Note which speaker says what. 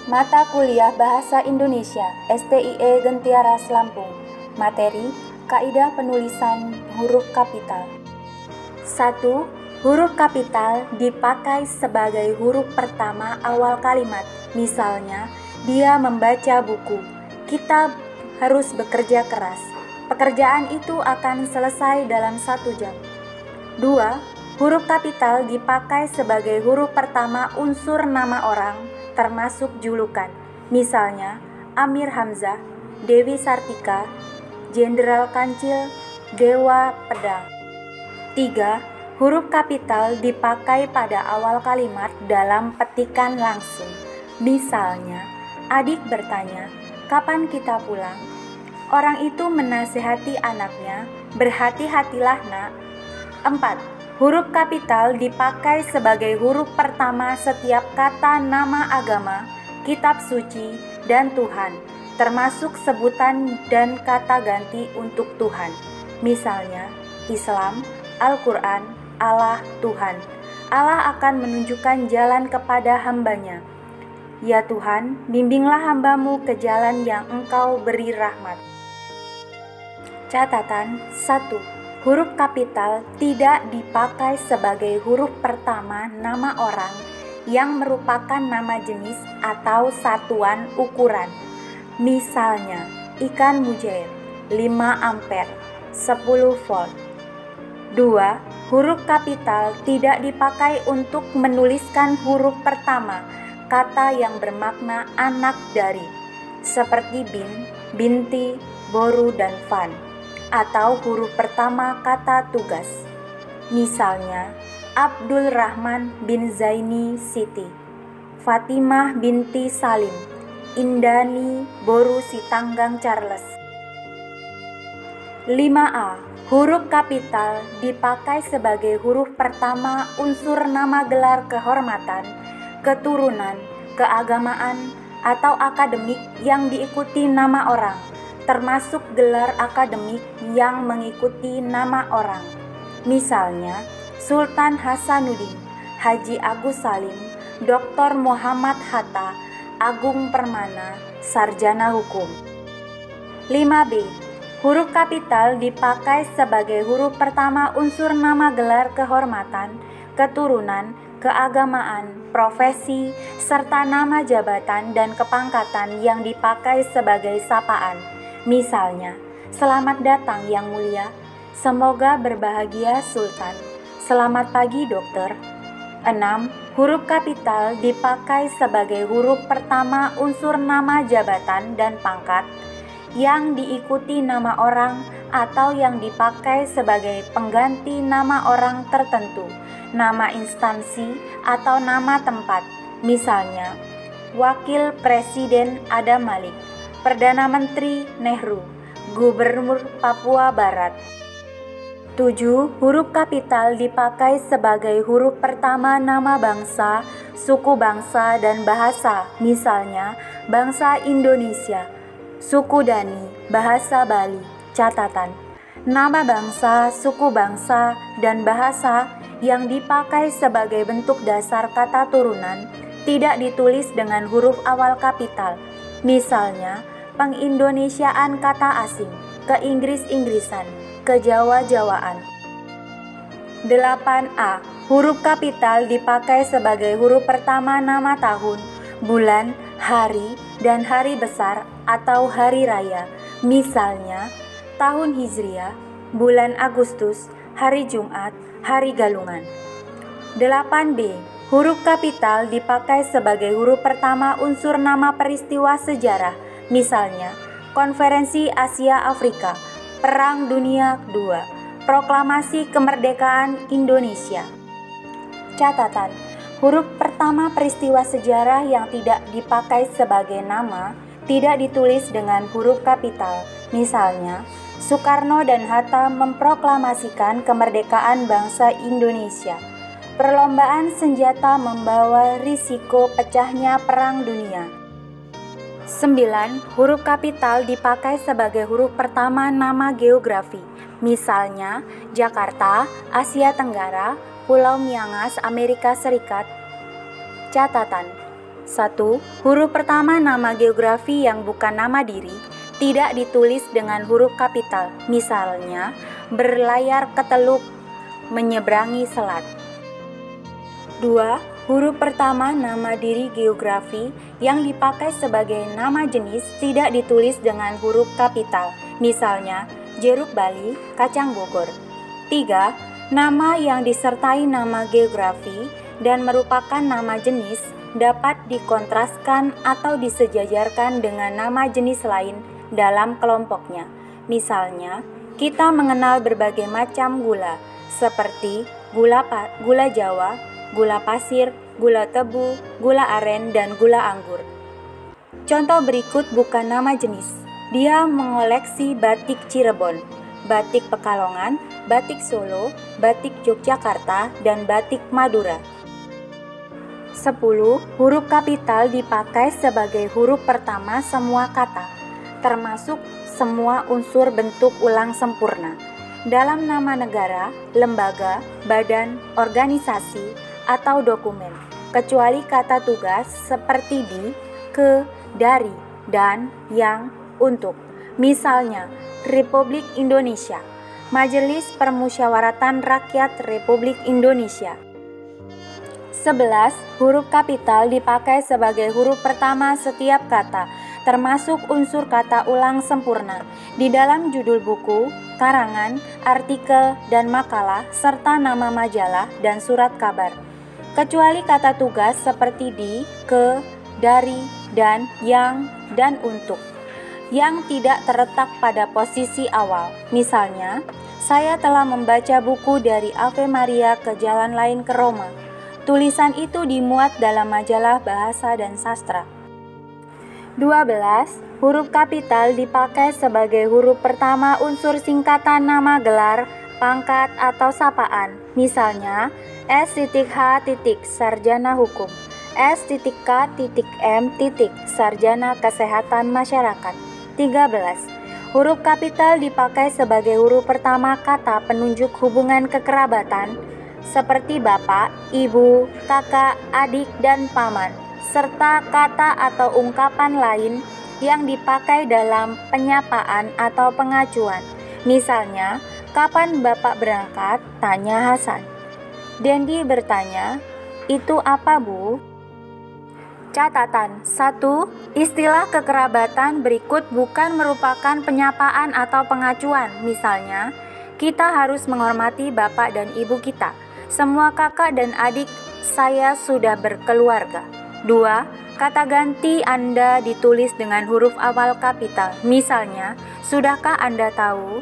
Speaker 1: Mata Kuliah Bahasa Indonesia STIE Gentiaras Lampung. Materi Kaidah Penulisan Huruf Kapital. 1. Huruf kapital dipakai sebagai huruf pertama awal kalimat. Misalnya, dia membaca buku. Kita harus bekerja keras. Pekerjaan itu akan selesai dalam 1 jam. 2. Huruf kapital dipakai sebagai huruf pertama unsur nama orang, termasuk julukan. Misalnya, Amir Hamzah, Dewi Sartika, Jenderal Kancil, Dewa Pedang. 3. Huruf kapital dipakai pada awal kalimat dalam petikan langsung. Misalnya, adik bertanya, "Kapan kita pulang?" Orang itu menasihati anaknya, "Berhati-hatilah, Nak." 4. Huruf kapital dipakai sebagai huruf pertama setiap kata nama agama, kitab suci, dan Tuhan, termasuk sebutan dan kata ganti untuk Tuhan. Misalnya, Islam, Al-Quran, Allah, Tuhan. Allah akan menunjukkan jalan kepada hambanya. Ya Tuhan, bimbinglah hambamu ke jalan yang Engkau beri rahmat. Catatan 1. Huruf kapital tidak dipakai sebagai huruf pertama nama orang yang merupakan nama jenis atau satuan ukuran. Misalnya, ikan mujair 5 ampere 10 volt. 2. Huruf kapital tidak dipakai untuk menuliskan huruf pertama kata yang bermakna anak dari, seperti bin, binti, boru, dan fan, atau huruf pertama kata tugas. Misalnya, Abdul Rahman bin Zaini Siti, Fatimah binti Salim, Indani Boru Sitanggang Charles. 5A. Huruf kapital dipakai sebagai huruf pertama unsur nama gelar kehormatan, keturunan, keagamaan, atau akademik yang diikuti nama orang, termasuk gelar akademik yang mengikuti nama orang. Misalnya, Sultan Hasanuddin, Haji Agus Salim, Dr. Muhammad Hatta, Agung Permana, Sarjana Hukum. 5B. Huruf kapital dipakai sebagai huruf pertama unsur nama gelar kehormatan, keturunan, keagamaan, profesi, serta nama jabatan dan kepangkatan yang dipakai sebagai sapaan. Misalnya, "Selamat datang yang mulia, semoga berbahagia Sultan, selamat pagi dokter." 6. Huruf kapital dipakai sebagai huruf pertama unsur nama jabatan dan pangkat yang diikuti nama orang atau yang dipakai sebagai pengganti nama orang tertentu, nama instansi atau nama tempat. Misalnya, Wakil Presiden Adam Malik, Perdana Menteri Nehru, Gubernur Papua Barat. 7. Huruf kapital dipakai sebagai huruf pertama nama bangsa, suku bangsa, dan bahasa. Misalnya, bangsa Indonesia, suku Dani, bahasa Bali. Catatan: nama bangsa, suku bangsa, dan bahasa yang dipakai sebagai bentuk dasar kata turunan tidak ditulis dengan huruf awal kapital. Misalnya, pengindonesiaan kata asing, keinggris-inggrisan, kejawa-jawaan. 8A. Huruf kapital dipakai sebagai huruf pertama nama tahun, bulan, hari, dan hari besar atau hari raya. Misalnya, tahun Hijriah, bulan Agustus, hari Jumat, hari Galungan. 8B. Huruf kapital dipakai sebagai huruf pertama unsur nama peristiwa sejarah. Misalnya, Konferensi Asia Afrika, Perang Dunia II, Proklamasi Kemerdekaan Indonesia. Catatan: huruf pertama peristiwa sejarah yang tidak dipakai sebagai nama tidak ditulis dengan huruf kapital. Misalnya, Soekarno dan Hatta memproklamasikan kemerdekaan bangsa Indonesia. Perlombaan senjata membawa risiko pecahnya Perang Dunia. 9. Huruf kapital dipakai sebagai huruf pertama nama geografi. Misalnya, Jakarta, Asia Tenggara, Pulau Miangas, Amerika Serikat. Catatan: 1. Huruf pertama nama geografi yang bukan nama diri tidak ditulis dengan huruf kapital. Misalnya, berlayar ke teluk, menyeberangi selat. 2. Huruf pertama nama diri geografi yang dipakai sebagai nama jenis tidak ditulis dengan huruf kapital. Misalnya, jeruk Bali, kacang Bogor. 3. Nama yang disertai nama geografi dan merupakan nama jenis dapat dikontraskan atau disejajarkan dengan nama jenis lain dalam kelompoknya. Misalnya, kita mengenal berbagai macam gula, seperti gula Jawa, gula pasir, gula tebu, gula aren, dan gula anggur. Contoh berikut bukan nama jenis. Dia mengoleksi batik Cirebon, batik Pekalongan, batik Solo, batik Yogyakarta, dan batik Madura. 10. Huruf kapital dipakai sebagai huruf pertama semua kata, termasuk semua unsur bentuk ulang sempurna. Dalam nama negara, lembaga, badan, organisasi, atau dokumen, kecuali kata tugas seperti di, ke, dari, dan, yang, untuk. Misalnya, Republik Indonesia, Majelis Permusyawaratan Rakyat Republik Indonesia. 11. Huruf kapital dipakai sebagai huruf pertama setiap kata, termasuk unsur kata ulang sempurna, di dalam judul buku, karangan, artikel, dan makalah, serta nama majalah dan surat kabar. Kecuali kata tugas seperti di, ke, dari, dan, yang, dan untuk, yang tidak terletak pada posisi awal. Misalnya, saya telah membaca buku dari Ave Maria ke Jalan Lain ke Roma. Tulisan itu dimuat dalam majalah Bahasa dan Sastra. 12. Huruf kapital dipakai sebagai huruf pertama unsur singkatan nama gelar, pangkat, atau sapaan. Misalnya, S.H. Sarjana Hukum, S.K.M. Sarjana Kesehatan Masyarakat. 13. Huruf kapital dipakai sebagai huruf pertama kata penunjuk hubungan kekerabatan, seperti bapak, ibu, kakak, adik, dan paman, serta kata atau ungkapan lain yang dipakai dalam penyapaan atau pengacuan. Misalnya, kapan bapak berangkat? Tanya Hasan. Dendi bertanya, itu apa bu? Catatan 1. Istilah kekerabatan berikut bukan merupakan penyapaan atau pengacuan. Misalnya, kita harus menghormati bapak dan ibu kita. Semua kakak dan adik saya sudah berkeluarga. 2. Kata ganti Anda ditulis dengan huruf awal kapital. Misalnya, sudahkah Anda tahu?